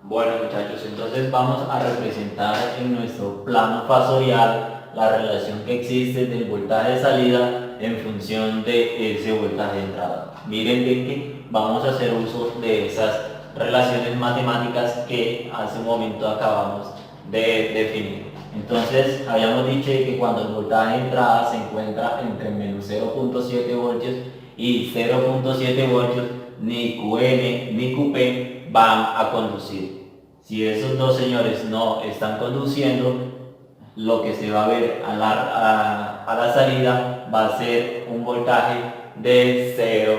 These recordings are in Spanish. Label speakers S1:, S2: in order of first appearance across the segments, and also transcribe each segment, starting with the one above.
S1: Bueno muchachos, entonces vamos a representar en nuestro plano fasorial la relación que existe del voltaje de salida en función de ese voltaje de entrada. Miren de que vamos a hacer uso de esas relaciones matemáticas que hace un momento acabamos de definir. Entonces habíamos dicho que cuando el voltaje de entrada se encuentra entre menos 0.7 voltios y 0.7 voltios, ni QN ni QP van a conducir. Si esos dos señores no están conduciendo, lo que se va a ver a la salida va a ser un voltaje de 0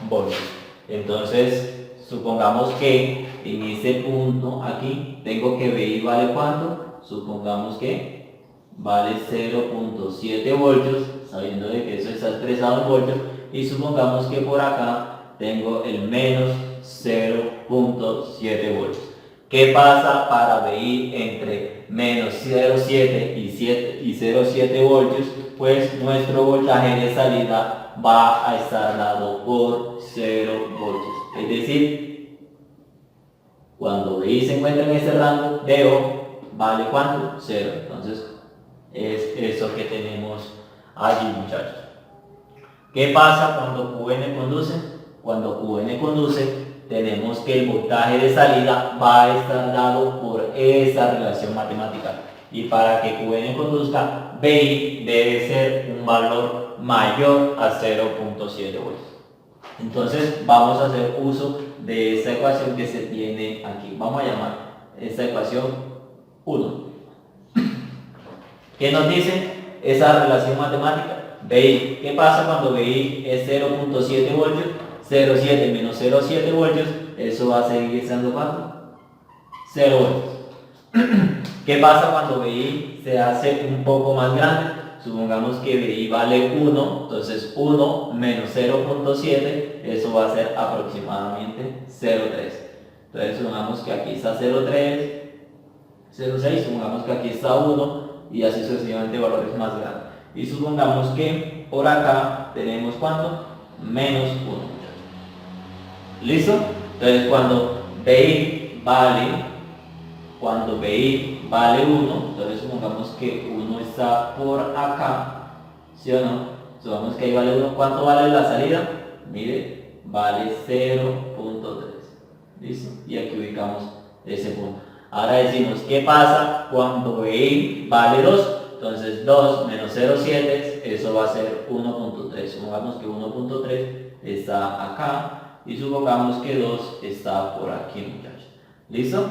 S1: voltios. Entonces, supongamos que en este punto aquí tengo que VI vale ¿cuánto? Supongamos que vale 0.7 voltios, sabiendo de que eso está expresado en voltios, y supongamos que por acá tengo el menos 0.7 voltios. ¿Qué pasa para VI entre menos 0,7 y 0,7 voltios? Pues nuestro voltaje de salida va a estar dado por 0 voltios. Es decir, cuando VI se encuentra en este rango, DO vale ¿cuánto? 0. Entonces, es eso que tenemos allí, muchachos. ¿Qué pasa cuando QN conduce? Cuando QN conduce, tenemos que el voltaje de salida va a estar dado por esa relación matemática. Y para que QN conduzca, VI debe ser un valor mayor a 0.7 voltios. Entonces vamos a hacer uso de esta ecuación que se tiene aquí. Vamos a llamar esta ecuación 1. ¿Qué nos dice esa relación matemática? VI. ¿Qué pasa cuando VI es 0.7 voltios? 0,7 menos 0,7 voltios, eso va a seguir siendo ¿cuánto? 0 voltios. ¿Qué pasa cuando VI se hace un poco más grande? Supongamos que VI vale 1, entonces 1 menos 0.7, eso va a ser aproximadamente 0,3. Entonces supongamos que aquí está 0,3, 0,6, supongamos que aquí está 1 y así sucesivamente valores más grandes. Y supongamos que por acá tenemos ¿cuánto? Menos 1. ¿Listo? Entonces cuando BI vale 1, entonces supongamos que 1 está por acá, ¿sí o no? Supongamos que ahí vale 1, ¿cuánto vale la salida? Mire, vale 0.3. ¿Listo? Y aquí ubicamos ese punto. Ahora decimos, ¿qué pasa cuando BI vale 2? Entonces 2 menos 0,7, eso va a ser 1.3. Supongamos que 1.3 está acá y supongamos que 2 está por aquí, muchachos. ¿Listo?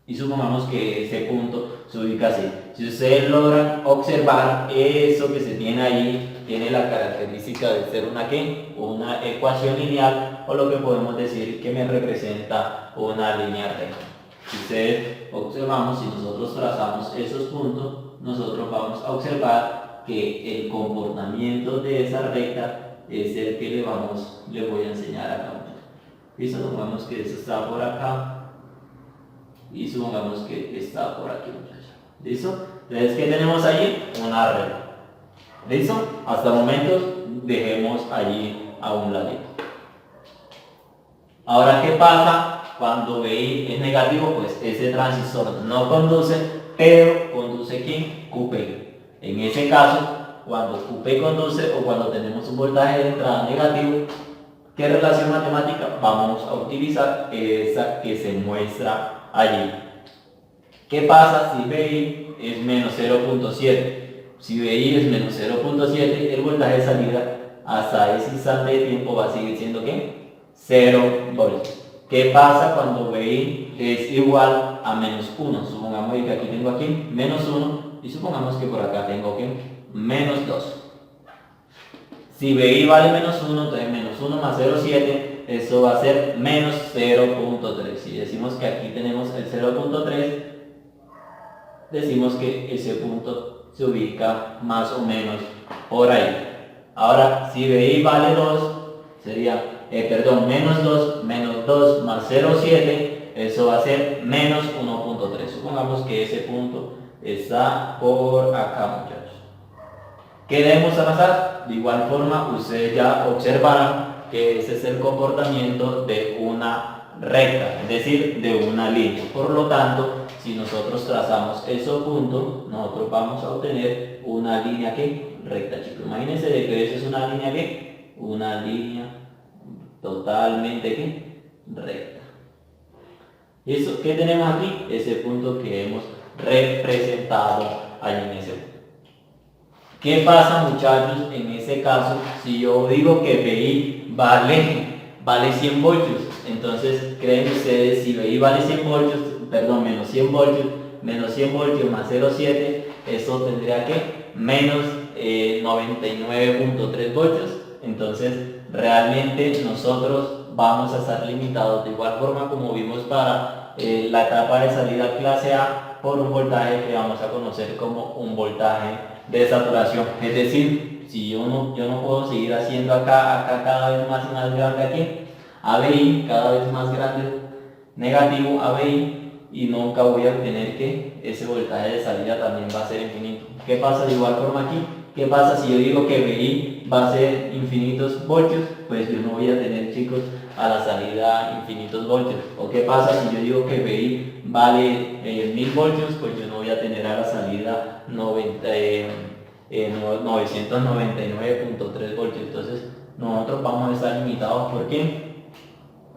S1: Y supongamos que ese punto se ubica así. Si ustedes logran observar, eso que se tiene ahí tiene la característica de ser una ¿qué? Una ecuación lineal, o lo que podemos decir que me representa una línea recta. Si ustedes observamos, si nosotros trazamos esos puntos, nosotros vamos a observar que el comportamiento de esa recta es el que le voy a enseñar acá. ¿Listo? Supongamos que eso está por acá y supongamos que está por aquí, muchachos. ¿Listo? Entonces, ¿qué tenemos allí? Una regla. ¿Listo? Hasta el momento dejemos allí a un ladito. Ahora, ¿qué pasa cuando VI es negativo? Pues ese transistor no conduce, pero conduce ¿quién? QP. En ese caso, cuando QP conduce o cuando tenemos un voltaje de entrada negativo, ¿qué relación matemática vamos a utilizar? Esa que se muestra allí. ¿Qué pasa si VI es menos 0.7? Si VI es menos 0.7, el voltaje de salida hasta ese instante de tiempo va a seguir siendo ¿qué? 0 voltios. ¿Qué pasa cuando VI es igual a menos 1? Supongamos que aquí tengo aquí menos 1 y supongamos que por acá tengo ¿qué? Menos 2. Si VI vale menos 1, entonces menos 1 más 0,7, eso va a ser menos 0.3. Si decimos que aquí tenemos el 0.3, decimos que ese punto se ubica más o menos por ahí. Ahora, si VI vale 2, sería, menos 2 más 0,7, eso va a ser menos 1.3. Supongamos que ese punto está por acá, muchachos. ¿Qué debemos trazar? De igual forma, ustedes ya observarán que ese es el comportamiento de una recta, es decir, de una línea. Por lo tanto, si nosotros trazamos esos puntos, nosotros vamos a obtener una línea que recta, chicos. Imagínense de que esa es una línea que, una línea totalmente que recta. Eso, ¿qué tenemos aquí? Ese punto que hemos representado ahí en ese punto. ¿Qué pasa, muchachos, en ese caso si yo digo que BI vale 100 voltios? Entonces, ¿creen ustedes si BI vale 100 voltios, perdón, menos 100 voltios más 0,7, eso tendría que menos 99.3 voltios? Entonces, realmente nosotros vamos a estar limitados de igual forma como vimos para la etapa de salida clase A por un voltaje que vamos a conocer como un voltaje de saturación. Es decir, si yo no puedo seguir haciendo acá cada vez más y más grande aquí, ABI cada vez más grande, negativo ABI, y nunca voy a obtener que ese voltaje de salida también va a ser infinito. ¿Qué pasa de igual forma aquí? ¿Qué pasa si yo digo que BI va a ser infinitos voltios? Pues yo no voy a tener, chicos, a la salida infinitos voltios. ¿O qué pasa si yo digo que BI vale 1000 voltios? Pues yo no voy a tener a la salida 999.3 voltios. Entonces nosotros vamos a estar limitados. ¿Por qué?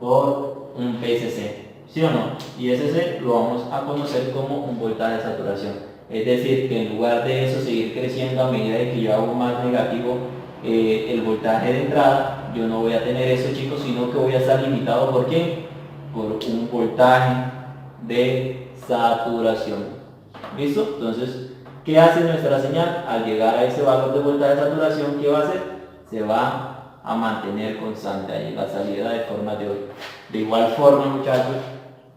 S1: Por un PSC. ¿Sí o no? Y ese lo vamos a conocer como un voltaje de saturación. Es decir, que en lugar de eso seguir creciendo a medida de que yo hago más negativo el voltaje de entrada, yo no voy a tener eso, chicos, sino que voy a estar limitado. ¿Por qué? Por un voltaje de saturación. ¿Listo? Entonces, ¿qué hace nuestra señal? Al llegar a ese valor de voltaje de saturación, ¿qué va a hacer? Se va a mantener constante ahí la salida de forma de hoy. De igual forma, muchachos,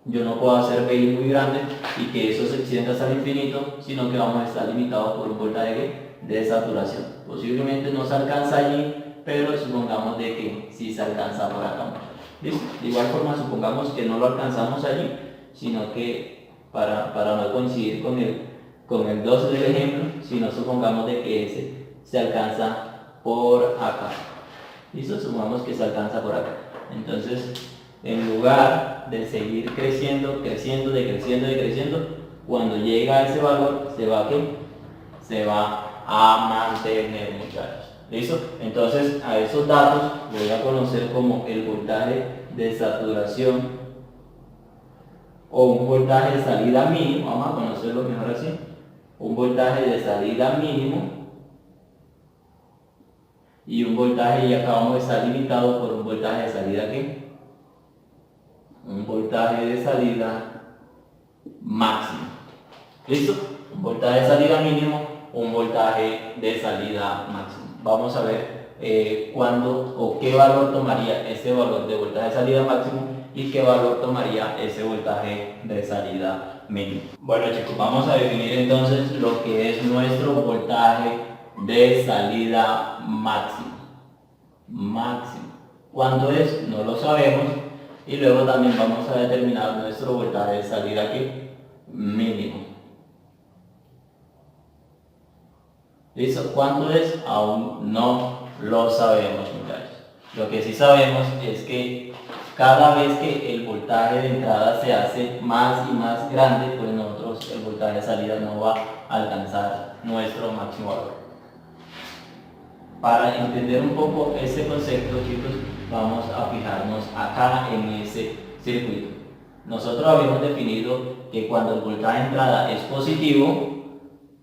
S1: yo no puedo hacer BI muy grande y que eso se extienda hasta el infinito, sino que vamos a estar limitados por un voltaje de saturación. Posiblemente no se alcanza allí, pero supongamos de que sí se alcanza por acá. ¿Listo? De igual forma, supongamos que no lo alcanzamos allí, sino que para no coincidir con el 12 del ejemplo, sino supongamos de que ese se alcanza por acá. ¿Listo? Supongamos que se alcanza por acá. Entonces, en lugar de seguir creciendo, cuando llega a ese valor, se va a mantener, muchachos. ¿Listo? Entonces, a esos datos voy a conocer como el voltaje de saturación o un voltaje de salida mínimo. Vamos a conocerlo mejor así. Un voltaje de salida mínimo y un voltaje, y acá vamos a estar limitado por un voltaje de salida ¿qué? Un voltaje de salida máximo. ¿Listo? Un voltaje de salida mínimo, un voltaje de salida máximo. Vamos a ver cuándo o qué valor tomaría ese valor de voltaje de salida máximo y qué valor tomaría ese voltaje de salida mínimo. Bueno, chicos, vamos a definir entonces lo que es nuestro voltaje de salida máximo. ¿Cuánto es? No lo sabemos. Y luego también vamos a determinar nuestro voltaje de salida aquí mínimo. ¿Listo? ¿Cuánto es? Aún no lo sabemos, muchachos. Lo que sí sabemos es que cada vez que el voltaje de entrada se hace más y más grande, pues nosotros el voltaje de salida no va a alcanzar nuestro máximo valor. Para entender un poco ese concepto, chicos, vamos a fijarnos acá en ese circuito. Nosotros habíamos definido que cuando el voltaje de entrada es positivo,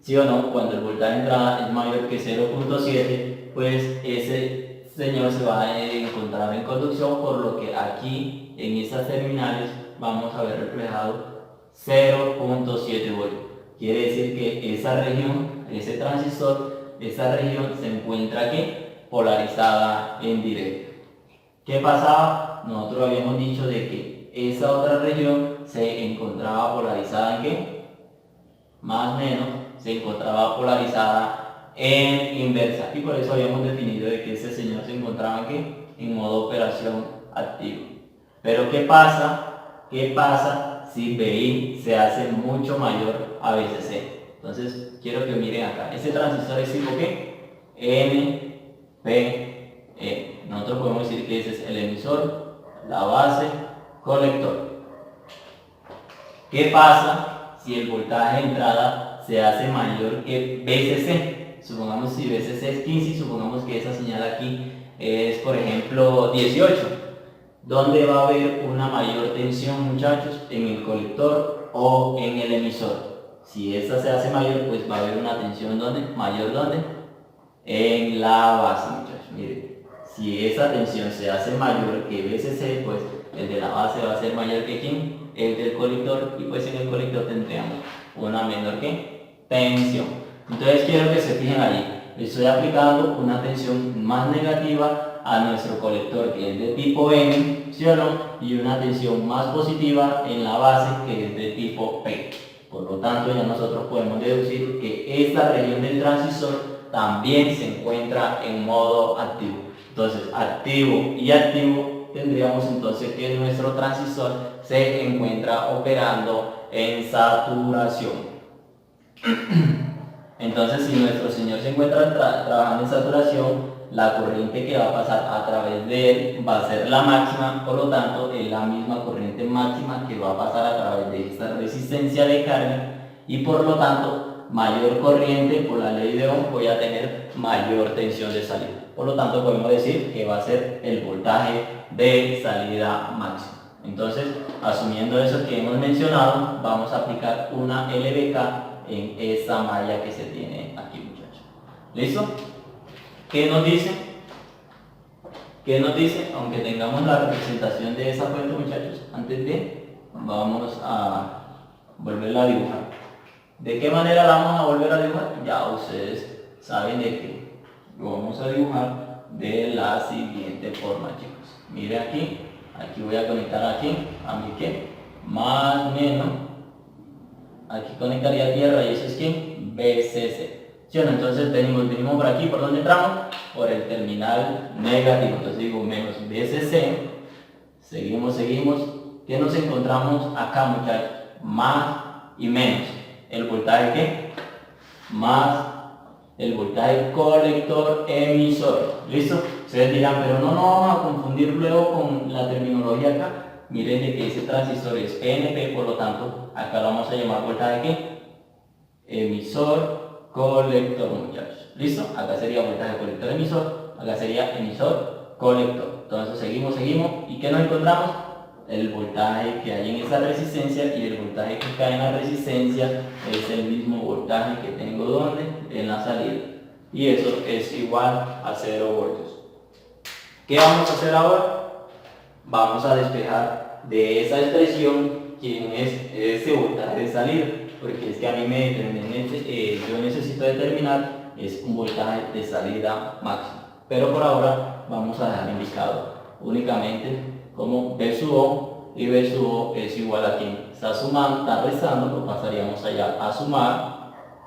S1: ¿sí o no? Cuando el voltaje de entrada es mayor que 0.7, pues ese señor se va a encontrar en conducción, por lo que aquí en estas terminales vamos a ver reflejado 0.7 voltios. Quiere decir que esa región, ese transistor, esa región se encuentra aquí polarizada en directo. ¿Qué pasaba? Nosotros habíamos dicho de que esa otra región se encontraba polarizada en ¿qué? Más o menos se encontraba polarizada en inversa, y por eso habíamos definido de que ese señor se encontraba aquí en modo operación activo. Pero ¿qué pasa? ¿Qué pasa si BI se hace mucho mayor a VCC? Entonces, quiero que miren acá. Este transistor es tipo ¿qué? NPN. Nosotros podemos decir que ese es el emisor, la base, colector. ¿Qué pasa si el voltaje de entrada se hace mayor que VCC? Supongamos si VCC es 15 y supongamos que esa señal aquí es, por ejemplo, 18. ¿Dónde va a haber una mayor tensión, muchachos? ¿En el colector o en el emisor? Si esta se hace mayor, pues va a haber una tensión ¿dónde? ¿Mayor dónde? En la base, muchachos. Miren, si esa tensión se hace mayor que VCC, pues el de la base va a ser mayor que ¿quién? El del colector, y pues en el colector tendríamos una menor ¿qué? Tensión. Entonces quiero que se fijen allí. Estoy aplicando una tensión más negativa a nuestro colector, que es de tipo N, ¿sí o no? Y una tensión más positiva en la base, que es de tipo P. Por lo tanto, ya nosotros podemos deducir que esta región del transistor también se encuentra en modo activo. Entonces, activo y activo, tendríamos entonces que nuestro transistor se encuentra operando en saturación. Entonces, si nuestro señor se encuentra trabajando en saturación, la corriente que va a pasar a través de él va a ser la máxima, por lo tanto, es la misma corriente máxima que va a pasar a través de esta resistencia de carga, y por lo tanto, mayor corriente, por la ley de Ohm, voy a tener mayor tensión de salida. Por lo tanto, podemos decir que va a ser el voltaje de salida máximo. Entonces, asumiendo eso que hemos mencionado, vamos a aplicar una LVK en esa malla que se tiene aquí, muchachos. ¿Listo? ¿Qué nos dice? ¿Qué nos dice? Aunque tengamos la representación de esa fuente, muchachos, antes de, vamos a volverla a dibujar. ¿De qué manera la vamos a volver a dibujar? Ya ustedes saben de que lo vamos a dibujar de la siguiente forma, chicos. Mire aquí, aquí voy a conectar aquí, a mi que, más menos, aquí conectaría tierra y eso es ¿quién? BCC. ¿Sí o no? Entonces venimos por aquí, ¿por dónde entramos? Por el terminal negativo. Entonces digo menos BCC, seguimos. ¿Qué nos encontramos acá, muchachos? Más y menos. ¿El voltaje qué? Más el voltaje colector emisor. ¿Listo? Ustedes dirán, pero no vamos a confundir luego con la terminología acá. Miren de que ese transistor es NP, por lo tanto, acá lo vamos a llamar voltaje ¿qué? Emisor colector, muchachos. ¿Listo? Acá sería voltaje colector emisor, acá sería emisor colector. Entonces seguimos. ¿Y qué nos encontramos? El voltaje que hay en esa resistencia, y el voltaje que cae en la resistencia es el mismo voltaje que tengo ¿dónde? En la salida. Y eso es igual a 0 voltios. ¿Qué vamos a hacer ahora? Vamos a despejar de esa expresión quién es ese voltaje de salida, porque es que a mí yo necesito determinar es un voltaje de salida máximo. Pero por ahora vamos a dejar indicado únicamente como V sub O, y V sub O es igual a quien está sumando, está restando, lo pasaríamos allá a sumar,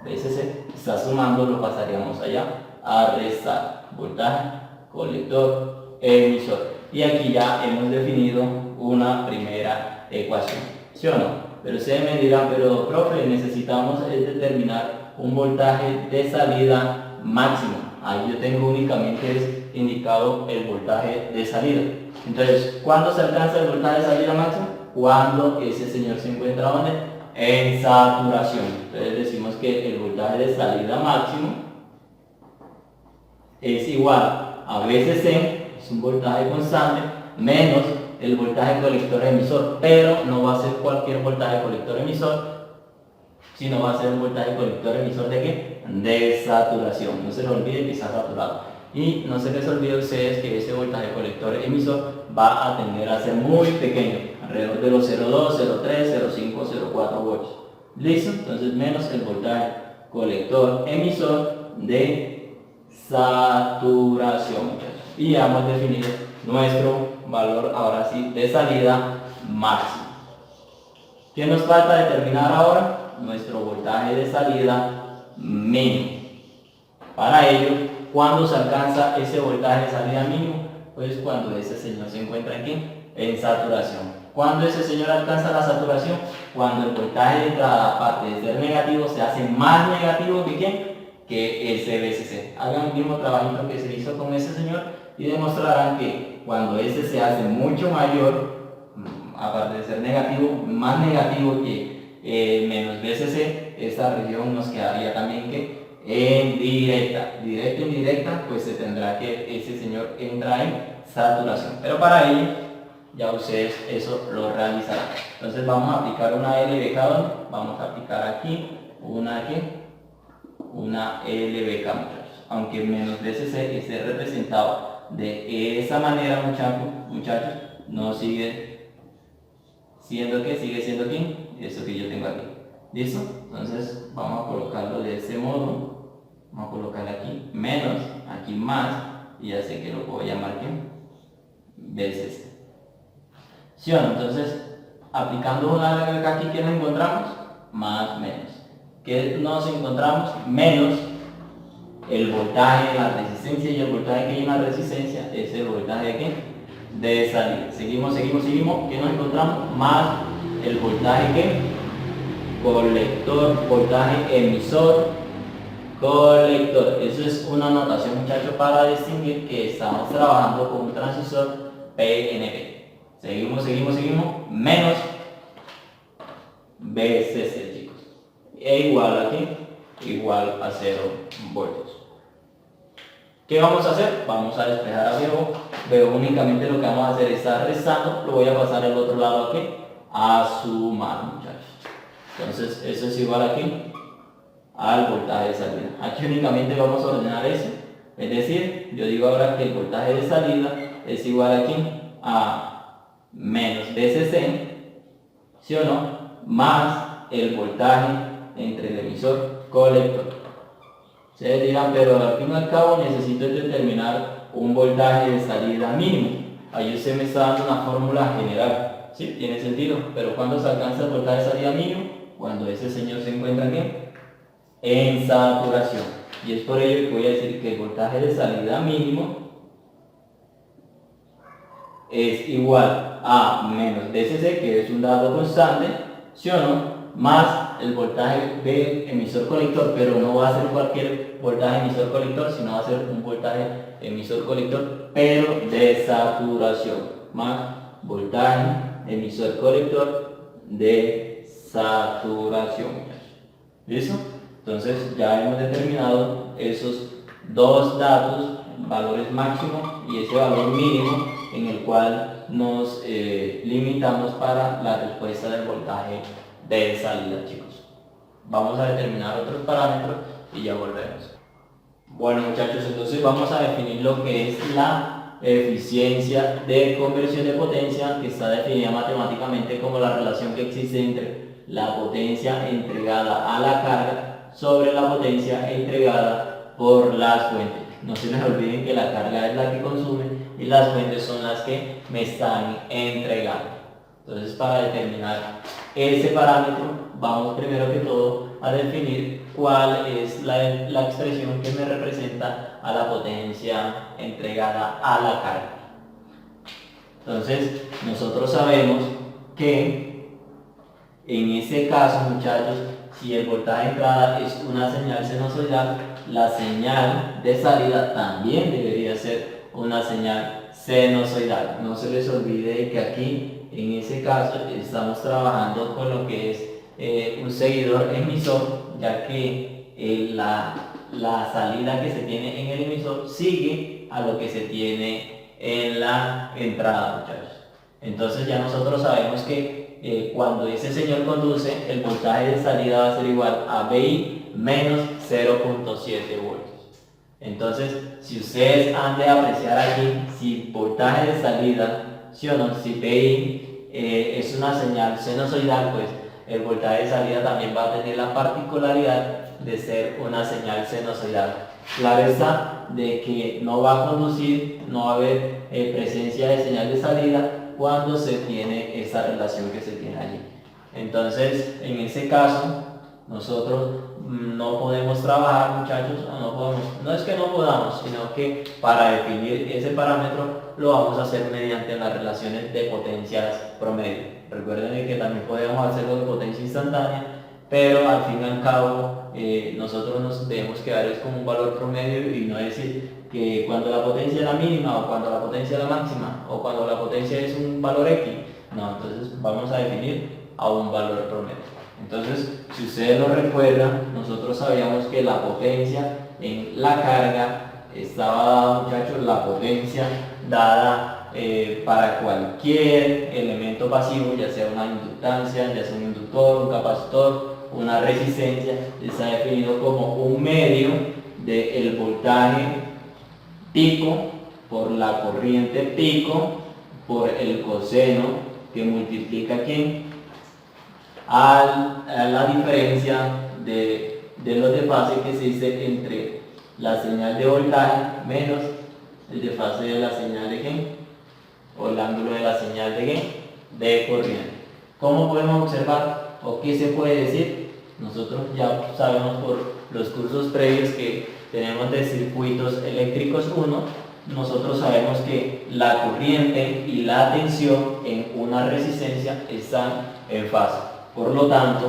S1: VCC, está sumando, lo pasaríamos allá a restar, voltaje, colector, emisor. Y aquí ya hemos definido una primera ecuación, ¿sí o no? Pero ustedes me dirán, pero profe, necesitamos determinar un voltaje de salida máximo. Ahí yo tengo únicamente indicado el voltaje de salida. Entonces, ¿cuándo se alcanza el voltaje de salida máximo? Cuando ese señor se encuentra ¿dónde? En saturación. Entonces decimos que el voltaje de salida máximo es igual a VCC, es un voltaje constante, menos el voltaje colector emisor, pero no va a ser cualquier voltaje colector emisor, sino va a ser un voltaje colector emisor ¿de qué? De saturación. No se les olvide que está saturado. Y no se les olvide a ustedes que ese voltaje colector emisor va a tender a ser muy pequeño, alrededor de los 0,2, 0,3, 0,5, 0,4 voltios. ¿Listo? Entonces menos el voltaje colector emisor de saturación. Y ya hemos definido nuestro valor ahora sí de salida máximo. ¿Qué nos falta determinar ahora? Nuestro voltaje de salida mínimo. Para ello, ¿cuándo se alcanza ese voltaje de salida mínimo? Pues cuando ese señor se encuentra aquí en saturación. ¿Cuándo ese señor alcanza la saturación? Cuando el voltaje de entrada, aparte de ser negativo, se hace más negativo que ¿quién? Que ese VCC. Hagan el mismo trabajito que se hizo con ese señor y demostrarán que cuando ese se hace mucho mayor aparte de ser negativo, más negativo que menos BCC, esta región nos quedaría también que en directa. Directa o indirecta, pues se tendrá que ese señor entra en saturación. Pero para ello, ya ustedes eso lo realizarán. Entonces vamos a aplicar una LBK, vamos a aplicar aquí una LBK, muchachos. Aunque menos BCC esté representado de esa manera, muchachos, no sigue siendo que sigue siendo aquí, eso que yo tengo aquí. ¿Listo? Entonces vamos a colocarlo de este modo. Vamos a colocar aquí menos, aquí más, y ya sé que lo puedo llamar que BCC. ¿Sí o no? Entonces, aplicando una LBK aquí, ¿qué nos encontramos? Más menos. ¿Qué nos encontramos? Menos el voltaje en la resistencia, y el voltaje que hay en la resistencia es el voltaje de ¿qué? De salida. Seguimos. ¿Qué nos encontramos? Más el voltaje que colector, voltaje emisor, colector. Eso es una notación, muchachos, para distinguir que estamos trabajando con un transistor PNP. Seguimos, menos BCC, chicos. E igual aquí, igual a 0 voltios. ¿Qué vamos a hacer? Vamos a despejar a viejo. Veo únicamente lo que vamos a hacer es estar restando. Lo voy a pasar al otro lado aquí, a sumar, muchachos. Entonces, eso es igual aquí al voltaje de salida. Aquí únicamente vamos a ordenar eso. Es decir, yo digo ahora que el voltaje de salida es igual aquí a menos BCC, ¿sí o no? Más el voltaje entre el emisor colector. Ustedes dirán, pero al fin y al cabo necesito determinar un voltaje de salida mínimo. Ahí usted me está dando una fórmula general. Sí, tiene sentido, pero ¿cuándo se alcanza el voltaje de salida mínimo? Cuando ese señor se encuentra en saturación. Y es por ello que voy a decir que el voltaje de salida mínimo es igual a menos BCC, que es un dato constante, ¿sí o no? Más el voltaje de emisor colector, pero no va a ser cualquier voltaje emisor colector, sino va a ser un voltaje emisor colector, pero de saturación, más voltaje emisor colector de saturación. ¿Listo? Entonces ya hemos determinado esos dos datos, valores máximos y ese valor mínimo, en el cual nos limitamos para la respuesta del voltaje de salida, chicos. Vamos a determinar otros parámetros y ya volvemos. Bueno, muchachos, entonces vamos a definir lo que es la eficiencia de conversión de potencia, que está definida matemáticamente como la relación que existe entre la potencia entregada a la carga sobre la potencia entregada por las fuentes. No se les olviden que la carga es la que consume y las fuentes son las que me están entregando. Entonces, para determinar ese parámetro, vamos primero que todo a definir cuál es la expresión que me representa a la potencia entregada a la carga. Entonces, nosotros sabemos que en ese caso, muchachos, si el voltaje de entrada es una señal sinusoidal, la señal de salida también debería ser una señal sinusoidal. No se les olvide que aquí, en ese caso, estamos trabajando con lo que es un seguidor emisor, ya que la salida que se tiene en el emisor sigue a lo que se tiene en la entrada, muchachos. Entonces ya nosotros sabemos que cuando ese señor conduce, el voltaje de salida va a ser igual a VI menos 0.7 voltios. Entonces, si ustedes han de apreciar aquí, si voltaje de salida, ¿sí o no? Si VI es una señal sinusoidal, pues el voltaje de salida también va a tener la particularidad de ser una señal sinusoidal. Claro está de que no va a conducir, no va a haber presencia de señal de salida cuando se tiene esa relación que se tiene allí. Entonces, en ese caso, nosotros no podemos trabajar, muchachos, no es que no podamos, sino que para definir ese parámetro lo vamos a hacer mediante las relaciones de potencias promedio. Recuerden que también podemos hacerlo de potencia instantánea, pero al fin y al cabo nosotros nos debemos quedar es como un valor promedio y no decir que cuando la potencia es la mínima o cuando la potencia es la máxima o cuando la potencia es un valor X, No, entonces vamos a definir a un valor promedio. Entonces, si ustedes lo recuerdan, nosotros sabíamos que la potencia en la carga estaba dada, muchachos, la potencia dada para cualquier elemento pasivo, ya sea una inductancia, ya sea un inductor, un capacitor, una resistencia, está definido como un medio del voltaje pico por la corriente pico por el coseno que multiplica aquí a la diferencia de los desfases que existe entre la señal de voltaje menos el desfase de la señal de ¿qué? O el ángulo de la señal de ¿qué? De corriente. ¿Cómo podemos observar o qué se puede decir? Nosotros ya sabemos por los cursos previos que tenemos de circuitos eléctricos 1, nosotros sabemos que la corriente y la tensión en una resistencia están en fase. Por lo tanto,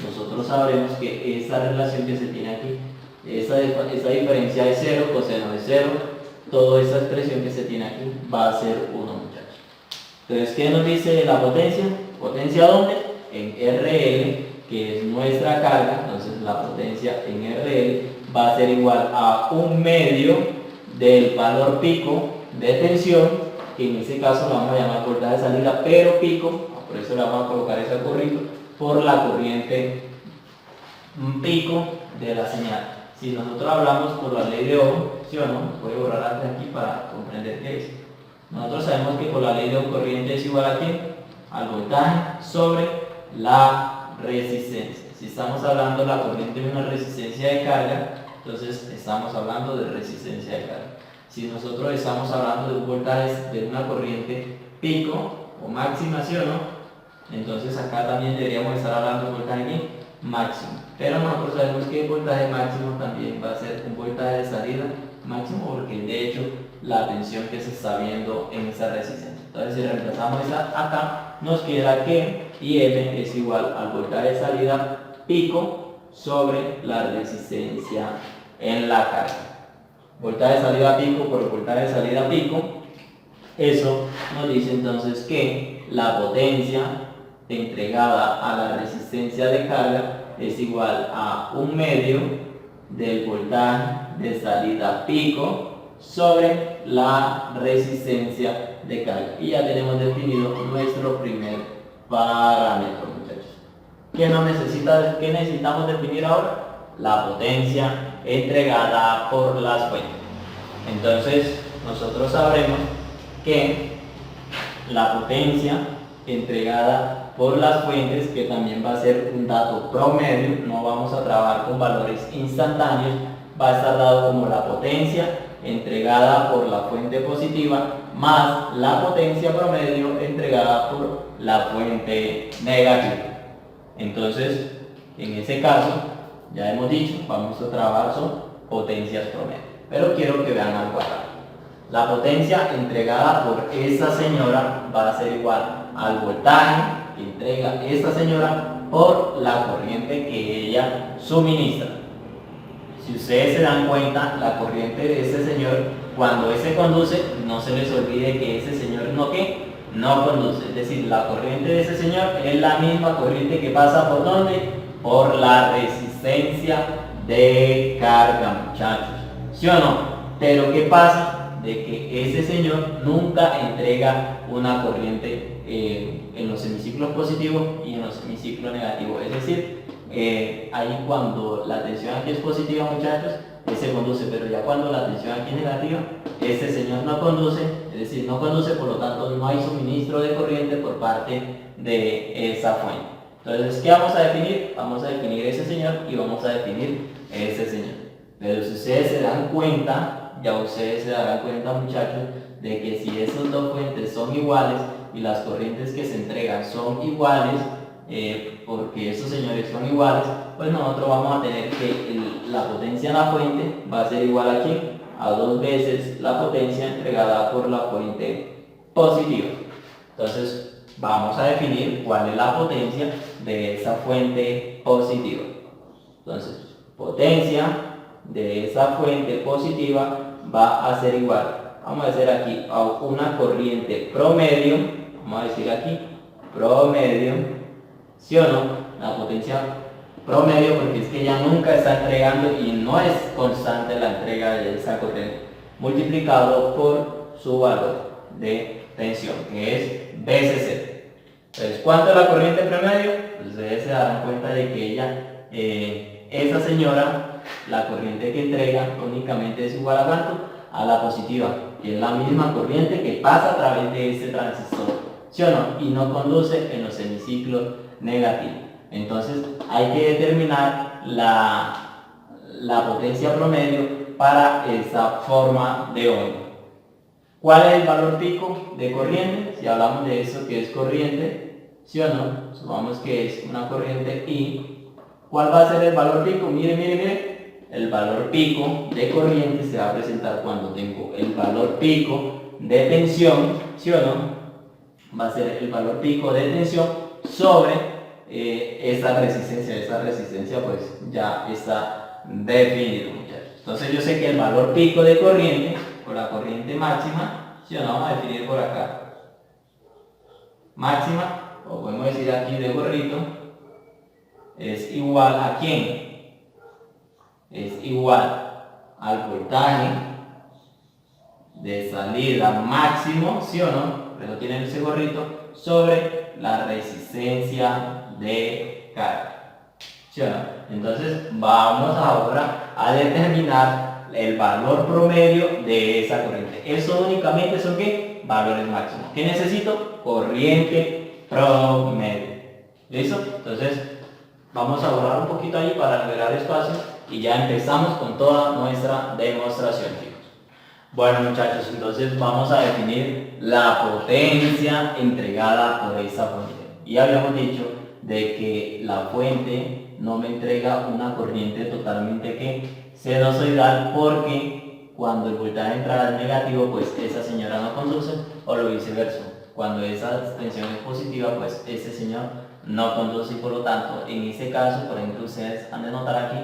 S1: nosotros sabremos que esta relación que se tiene aquí, esa diferencia de 0, coseno de 0, toda esa expresión que se tiene aquí va a ser 1, muchachos. Entonces, ¿qué nos dice la potencia? ¿Potencia dónde? En RL, que es nuestra carga. Entonces, la potencia en RL va a ser igual a un medio del valor pico de tensión, que en este caso lo vamos a llamar voltaje de salida, pero pico, por eso le vamos a colocar ese corrito, por la corriente pico de la señal. Si nosotros hablamos por la ley de Ohm, ¿sí o no? Voy a borrar antes aquí para comprender qué es. Nosotros sabemos que por la ley de Ohm corriente es igual a ¿qué? Al voltaje sobre la resistencia. Si estamos hablando de la corriente de una resistencia de carga, entonces estamos hablando de resistencia de carga. Si nosotros estamos hablando de un voltaje de una corriente pico o máxima, ¿sí o no? Entonces acá también deberíamos estar hablando de voltaje máximo. Pero nosotros sabemos que el voltaje máximo también va a ser un voltaje de salida máximo, porque de hecho la tensión que se está viendo en esa resistencia. Entonces si reemplazamos esa acá, nos queda que IM es igual al voltaje de salida pico sobre la resistencia en la carga. Voltaje de salida pico por voltaje de salida pico. Eso nos dice entonces que la potencia entregada a la resistencia de carga es igual a un medio del voltaje de salida pico sobre la resistencia de carga. Y ya tenemos definido nuestro primer parámetro, muchachos. ¿Qué necesitamos definir ahora? La potencia entregada por las fuentes. Entonces, nosotros sabremos que la potencia entregada por las fuentes, que también va a ser un dato promedio, no vamos a trabajar con valores instantáneos, va a estar dado como la potencia entregada por la fuente positiva más la potencia promedio entregada por la fuente negativa. Entonces, en ese caso, ya hemos dicho, vamos a trabajar son potencias promedio. Pero quiero que vean algo acá. La potencia entregada por esta señora va a ser igual al voltaje que entrega esta señora por la corriente que ella suministra. Si ustedes se dan cuenta, la corriente de ese señor, cuando ese conduce, no se les olvide que ese señor no conduce. Es decir, la corriente de ese señor es la misma corriente que pasa por ¿dónde? Por la resistencia de carga, muchachos. ¿Sí o no? Pero ¿qué pasa? De que ese señor nunca entrega una corriente en los semiciclos positivos y en los semiciclos negativos. Es decir, ahí cuando la tensión aquí es positiva, muchachos, ese conduce, pero ya cuando la tensión aquí es negativa, ese señor no conduce, es decir, no conduce, por lo tanto no hay suministro de corriente por parte de esa fuente. Entonces, ¿qué vamos a definir? Vamos a definir ese señor y vamos a definir ese señor. Pero si ustedes se dan cuenta, ya ustedes se darán cuenta, muchachos, de que si esas dos fuentes son iguales y las corrientes que se entregan son iguales, porque esos señores son iguales, pues nosotros vamos a tener que la potencia en la fuente va a ser igual aquí a 2 veces la potencia entregada por la fuente positiva. Entonces vamos a definir cuál es la potencia de esa fuente positiva. Entonces, potencia de esa fuente positiva va a ser igual, vamos a hacer aquí, a una corriente promedio, vamos a decir aquí, promedio, ¿sí o no? La potencia promedio, porque es que ella nunca está entregando y no es constante la entrega de esa corriente, multiplicado por su valor de tensión, que es BCC. Entonces, ¿cuánto es la corriente promedio? Pues ustedes se darán cuenta de que ella, esa señora, la corriente que entrega únicamente es igual a ¿cuánto? A la positiva, que es la misma corriente que pasa a través de ese transistor, ¿sí o no? Y no conduce en los semiciclos negativos. Entonces hay que determinar la potencia promedio para esa forma de onda. ¿Cuál es el valor pico de corriente? Si hablamos de eso que es corriente, ¿sí o no? Supongamos que es una corriente I. ¿Cuál va a ser el valor pico? Mire, mire, mire. El valor pico de corriente se va a presentar cuando tengo el valor pico de tensión, ¿sí o no? Va a ser el valor pico de tensión sobre esa resistencia. Esa resistencia pues ya está definido, muchachos. Entonces yo sé que el valor pico de corriente, por la corriente máxima, ¿sí o no? Vamos a definir por acá. Máxima, o podemos decir aquí de gorrito, es igual a ¿quién? Es igual al voltaje de salida máximo, ¿sí o no? Pero tienen ese gorrito, sobre la resistencia de carga, ¿sí o no? Entonces vamos ahora a determinar el valor promedio de esa corriente. Eso únicamente son ¿qué? Valores máximos. ¿Qué necesito? Corriente promedio. ¿Listo? Entonces vamos a borrar un poquito ahí para liberar espacio y ya empezamos con toda nuestra demostración, chicos. Bueno, muchachos, entonces vamos a definir la potencia entregada por esa fuente. Y habíamos dicho de que la fuente no me entrega una corriente totalmente que sinusoidal, porque cuando el voltaje entra al negativo, pues esa señora no conduce, o lo viceversa. Cuando esa tensión es positiva, pues ese señor no conduce, y por lo tanto, en ese caso, por ejemplo, ustedes han de notar aquí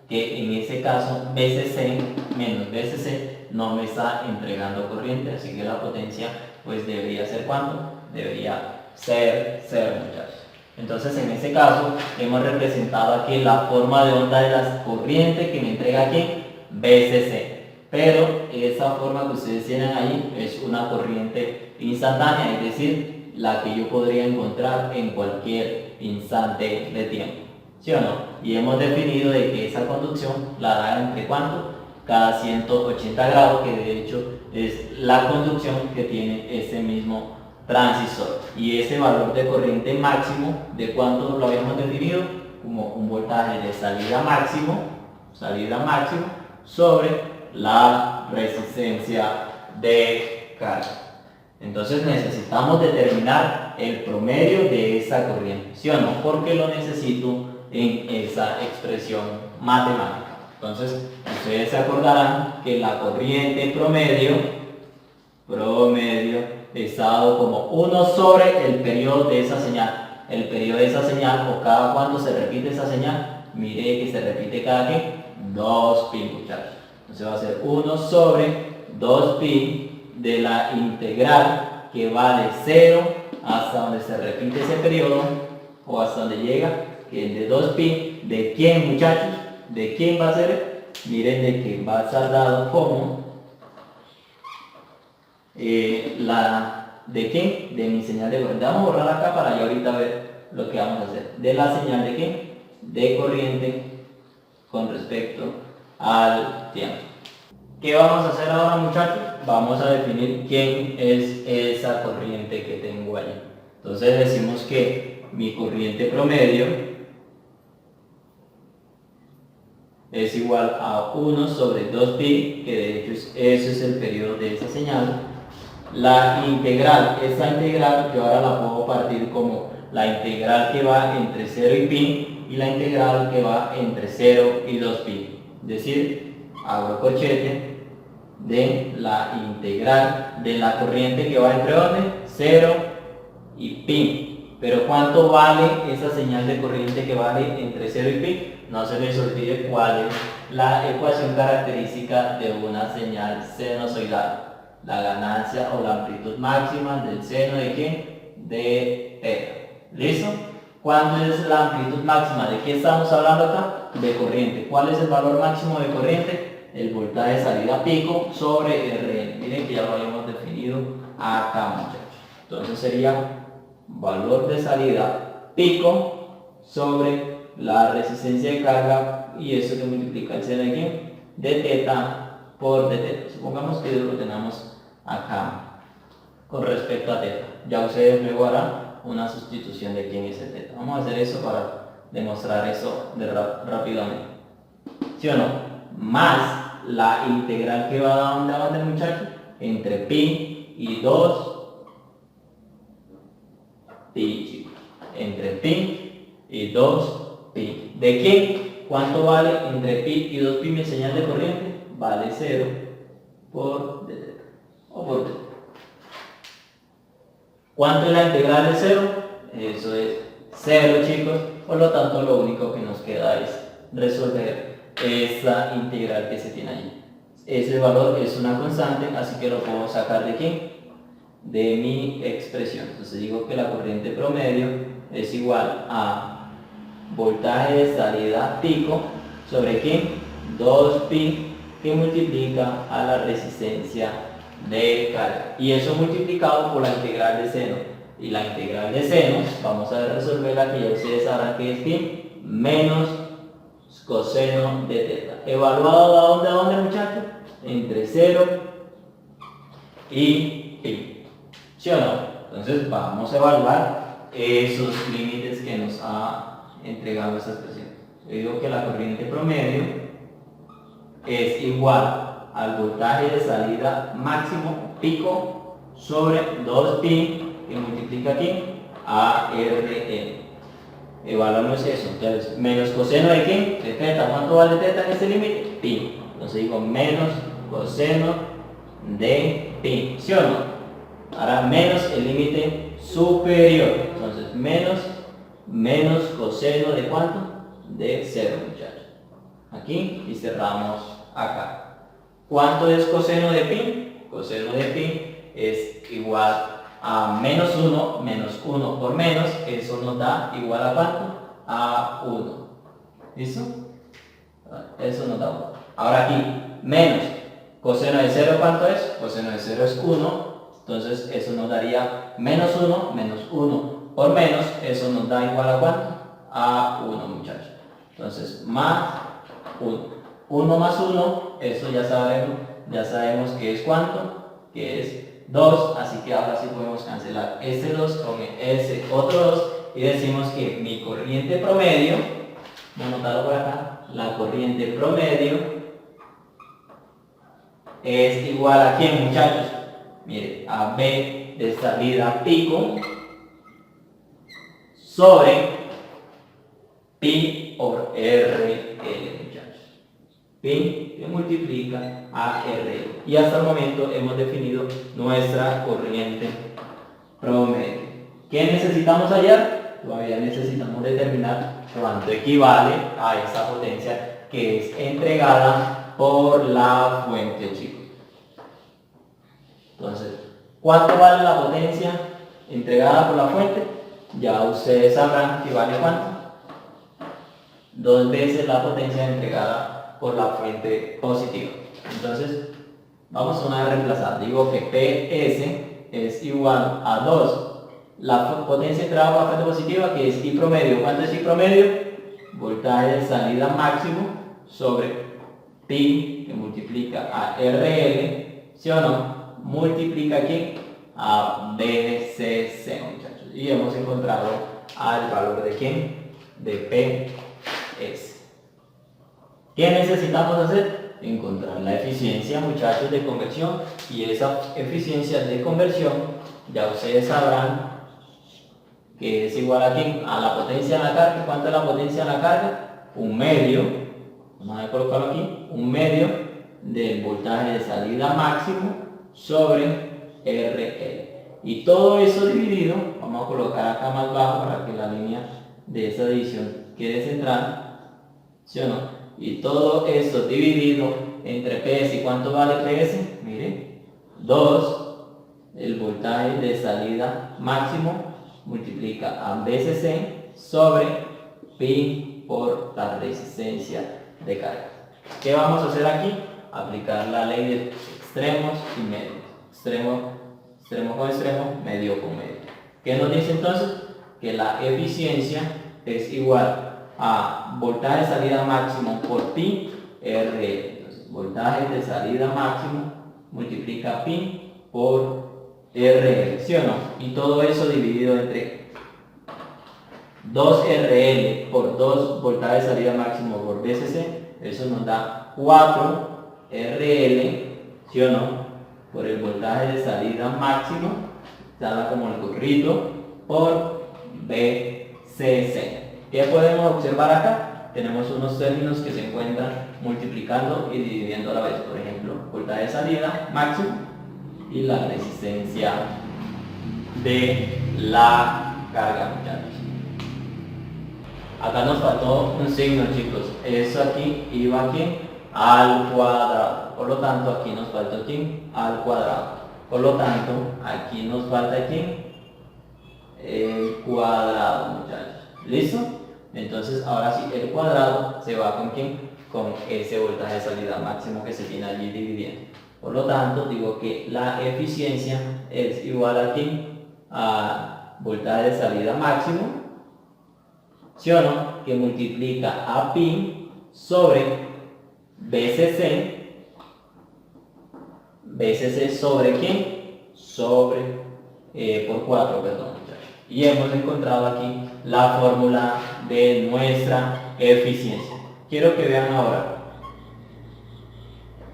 S1: que en ese caso BCC menos BCC no me está entregando corriente, así que la potencia pues debería ser ¿cuánto? Debería ser 0, muchachos. Entonces en este caso hemos representado aquí la forma de onda de las corrientes que me entrega aquí BCC, pero esa forma que ustedes tienen ahí es una corriente instantánea, es decir, la que yo podría encontrar en cualquier instante de tiempo, ¿sí o no? Y hemos definido de que esa conducción la da entre ¿cuánto? Cada 180 grados, que de hecho es la conducción que tiene ese mismo transistor. Y ese valor de corriente máximo, ¿de cuánto lo habíamos definido? Como un voltaje de salida máximo sobre la resistencia de carga. Entonces necesitamos determinar el promedio de esa corriente, ¿sí o no? Porque lo necesito en esa expresión matemática. Entonces, ustedes se acordarán que la corriente promedio está dado como 1 sobre el periodo de esa señal. El periodo de esa señal, o cada cuánto se repite esa señal, mire que se repite cada ¿qué? 2 pi, muchachos. Entonces va a ser 1 sobre 2 pi de la integral que va de 0 hasta donde se repite ese periodo, o hasta donde llega, que es de 2 pi. ¿De quién, muchachos? ¿De quién va a ser? Miren, de que va a estar dado como ¿de quién? De mi señal de corriente. Vamos a borrar acá para ya ahorita ver lo que vamos a hacer. De la señal de ¿qué? De corriente con respecto al tiempo. ¿Qué vamos a hacer ahora, muchachos? Vamos a definir quién es esa corriente que tengo ahí. Entonces decimos que mi corriente promedio es igual a 1 sobre 2 pi, que de hecho ese es el periodo de esa señal. La integral, esa integral yo ahora la puedo partir como la integral que va entre 0 y pi, y la integral que va entre 0 y 2 pi. Es decir, hago el corchete de la integral de la corriente que va entre ¿dónde? 0 y pi. Pero ¿cuánto vale esa señal de corriente que vale entre 0 y pi? No se les olvide cuál es la ecuación característica de una señal sinusoidal. La ganancia o la amplitud máxima del seno de ¿quién? De θ. ¿Listo? ¿Cuánto es la amplitud máxima? ¿De qué estamos hablando acá? De corriente. ¿Cuál es el valor máximo de corriente? El voltaje de salida pico sobre Rn. Miren que ya lo habíamos definido acá, muchachos. Entonces sería valor de salida pico sobre la resistencia de carga, y eso que multiplica el seno de quién? De teta por de teta. Supongamos que lo tenemos acá con respecto a teta. Ya ustedes luego harán una sustitución de quién es el teta. Vamos a hacer eso para demostrar eso rápidamente. ¿Sí o no? Más la integral que va a dónde, muchachos, entre pi y 2 pi, chicos. Entre pi y 2 pi. ¿De quién? ¿Cuánto vale entre pi y 2 pi mi señal de corriente? Vale 0 por d teta o por teta. ¿Cuánto es la integral de 0? Eso es 0, chicos. Por lo tanto, lo único que nos queda es resolver esa integral que se tiene allí. Ese valor es una constante, así que lo puedo sacar ¿de quién? De mi expresión. Entonces digo que la corriente promedio es igual a voltaje de salida pico sobre ¿quién? 2pi, que multiplica a la resistencia de carga. Y eso multiplicado por la integral de seno. Y la integral de seno, vamos a resolverla, que ya ustedes sabrán que es pi menos coseno de teta. ¿Evaluado a dónde, muchachos? Entre 0 y pi. ¿Sí o no? Entonces vamos a evaluar esos límites que nos ha entregado esta expresión. Yo digo que la corriente promedio es igual al voltaje de salida máximo pico sobre 2pi, que multiplica aquí a Rn. Evaluamos eso. Entonces, menos coseno de ¿qué? De teta. ¿Cuánto vale teta en este límite? Pi. Entonces digo menos coseno de pi. ¿Sí o no? Ahora menos el límite superior. Entonces menos coseno de ¿cuánto? De 0, muchachos. Aquí y cerramos acá. ¿Cuánto es coseno de pi? Coseno de pi es igual a menos 1 por menos, eso nos da igual a ¿cuánto? A 1. ¿Listo? Eso nos da 1. Ahora aquí, menos coseno de 0, ¿cuánto es? Coseno de 0 es 1, entonces eso nos daría menos 1 por menos, eso nos da igual a ¿cuánto? A 1, muchachos. Entonces, más 1. 1 más 1, eso ya sabemos que es ¿cuánto? Que es 2, así que ahora sí podemos cancelar ese 2 con ese otro 2 y decimos que mi corriente promedio, voy a anotarlo por acá, la corriente promedio es igual a ¿quién, muchachos? Mire, a B de salida pico sobre pi por RL, muchachos. Pi que multiplica a RL. Y hasta el momento hemos definido nuestra corriente promedio. ¿Qué necesitamos hallar? Todavía necesitamos determinar cuánto equivale a esa potencia que es entregada por la fuente, chicos. Entonces, ¿cuánto vale la potencia entregada por la fuente? Ya ustedes sabrán que vale ¿cuánto? 2 veces la potencia entregada por la fuente positiva. Entonces, vamos a una vez reemplazar. Digo que PS es igual a 2. La potencia entregada por la fuente positiva, que es I promedio. ¿Cuánto es I promedio? Voltaje de salida máximo sobre pi, que multiplica a RL, ¿sí o no? Multiplica aquí a BCC, muchachos. Y hemos encontrado al valor de ¿quién? De PS. ¿Qué necesitamos hacer? Encontrar la eficiencia, muchachos, de conversión. Y esa eficiencia de conversión, ya ustedes sabrán que es igual a ¿quién? A la potencia en la carga. ¿Cuánto es la potencia en la carga? 1/2. Vamos a colocarlo aquí. 1/2 del voltaje de salida máximo sobre RL. Y todo eso dividido, vamos a colocar acá más bajo para que la línea de esa división quede central, ¿sí o no? Y todo eso dividido entre PS. ¿Y cuánto vale PS? Mire, 2, el voltaje de salida máximo multiplica a BCC sobre pi por la resistencia de carga. ¿Qué vamos a hacer aquí? Aplicar la ley de extremos y medios. Extremo con extremo, medio con medio. ¿Qué nos dice entonces? Que la eficiencia es igual a voltaje de salida máximo por pi RL. Entonces, voltaje de salida máximo multiplica pi por RL, ¿sí o no? Y todo eso dividido entre 2 RL por 2 voltaje de salida máximo por BCC, eso nos da 4 RL, ¿sí o no? Por el voltaje de salida máximo, dada como el gorrito, por BCC. ¿Qué podemos observar acá? Tenemos unos términos que se encuentran multiplicando y dividiendo a la vez. Por ejemplo, voltaje de salida máximo y la resistencia de la carga, muchachos. Acá nos faltó un signo, chicos. Eso aquí iba aquí al cuadrado. Por lo tanto, aquí nos falta aquí al cuadrado. Por lo tanto, aquí nos falta aquí el cuadrado, muchachos. ¿Listo? Entonces, ahora sí, el cuadrado se va con ¿quién? Con ese voltaje de salida máximo que se tiene allí dividiendo. Por lo tanto, digo que la eficiencia es igual aquí a voltaje de salida máximo, ¿sí o no? Que multiplica a pi sobre BCC. BCC sobre ¿quién? Sobre por 4, perdón, muchachos. Y hemos encontrado aquí la fórmula de nuestra eficiencia. Quiero que vean ahora.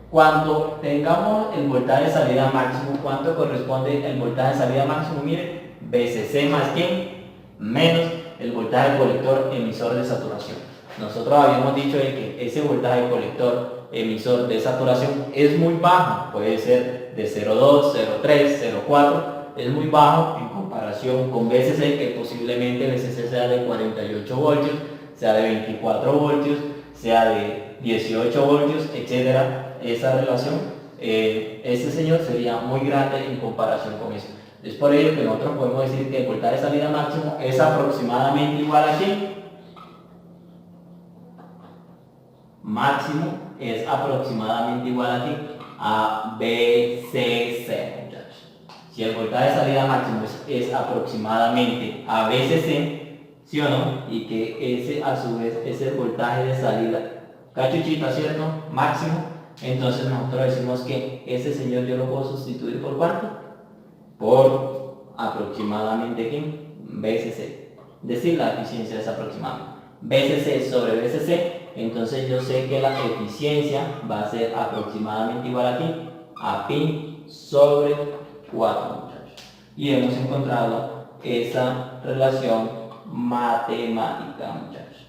S1: Cuando tengamos el voltaje de salida máximo, ¿cuánto corresponde el voltaje de salida máximo? Miren, BCC más ¿quién? Menos el voltaje colector emisor de saturación. Nosotros habíamos dicho de que ese voltaje colector emisor de saturación es muy bajo, puede ser de 0,2, 0,3, 0,4, es muy bajo en comparación con BCC, que posiblemente BCC sea de 48 voltios, sea de 24 voltios, sea de 18 voltios, etcétera. Esa relación, este señor sería muy grande en comparación con eso. Es por ello que nosotros podemos decir que el voltaje de salida máximo es aproximadamente igual a ¿qué? Máximo es aproximadamente igual a ¿qué? A BCC, muchachos. Si el voltaje de salida máximo es aproximadamente a BCC, ¿sí o no? Y que ese a su vez es el voltaje de salida, cachuchita, ¿cierto? Máximo. Entonces nosotros decimos que ese señor yo lo puedo sustituir por ¿cuánto? Por aproximadamente ¿qué? BCC. Es decir, la eficiencia es aproximadamente BCC sobre BCC. Entonces yo sé que la eficiencia va a ser aproximadamente igual aquí a pi sobre 4, muchachos. Y hemos encontrado esa relación matemática, muchachos.